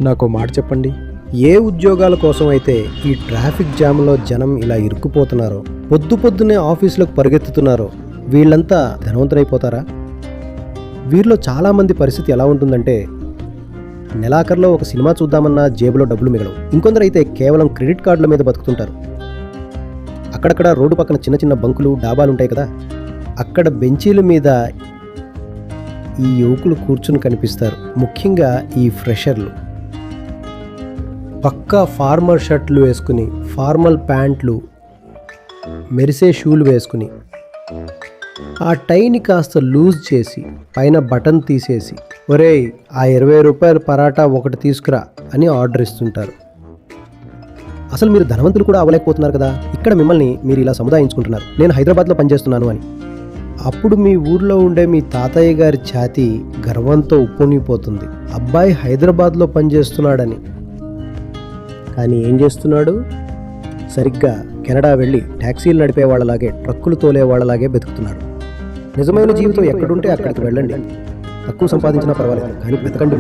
నాకు మాట చెప్పండి, ఏ ఉద్యోగాల కోసం అయితే ఈ ట్రాఫిక్ జామ్లో జనం ఇలా ఇరుక్కుపోతున్నారో, పొద్దున్నే ఆఫీసులకు పరిగెత్తుతున్నారో వీళ్ళంతా ధనవంతులైపోతారా? వీరిలో చాలామంది పరిస్థితి ఎలా ఉంటుందంటే, నెలాఖరులో ఒక సినిమా చూద్దామన్నా జేబులో డబ్బులు మిగలవు. ఇంకొందరు అయితే కేవలం క్రెడిట్ కార్డుల మీద బతుకుతుంటారు. అక్కడక్కడ రోడ్డు పక్కన చిన్న చిన్న బంకులు, డాబాలు ఉంటాయి కదా, అక్కడ బెంచీల మీద ఈ యువకులు కూర్చుని కనిపిస్తారు. ముఖ్యంగా ఈ ఫ్రెషర్లు పక్కా ఫార్మల్ షర్ట్లు వేసుకుని, ఫార్మల్ ప్యాంట్లు, మెరిసే షూలు వేసుకుని, ఆ టైని కాస్త లూజ్ చేసి పైన బటన్ తీసేసి, ఒరేయ్ ఆ 20 రూపాయల పరాటా ఒకటి తీసుకురా అని ఆర్డర్ ఇస్తుంటారు. అసలు మీరు ధనవంతులు కూడా అవ్వలేకపోతున్నారు కదా. ఇక్కడ మిమ్మల్ని మీరు ఇలా సముదాయించుకుంటున్నారు, నేను హైదరాబాద్లో పనిచేస్తున్నాను అని. అప్పుడు మీ ఊర్లో ఉండే మీ తాతయ్య గారి ఛాతీ గర్వంతో ఉప్పొంగిపోతుంది, అబ్బాయి హైదరాబాద్లో పనిచేస్తున్నాడని. కానీ ఏం చేస్తున్నాడు? సరిగ్గా కెనడా వెళ్ళి ట్యాక్సీలు నడిపే వాళ్ళలాగే, ట్రక్కులు తోలే వాళ్ళలాగే బతుకుతున్నాడు. నిజమైన జీవితం ఎక్కడుంటే అక్కడికి వెళ్ళండి, తక్కువ సంపాదించినా పర్వాలేదు, కానీ బతకండి.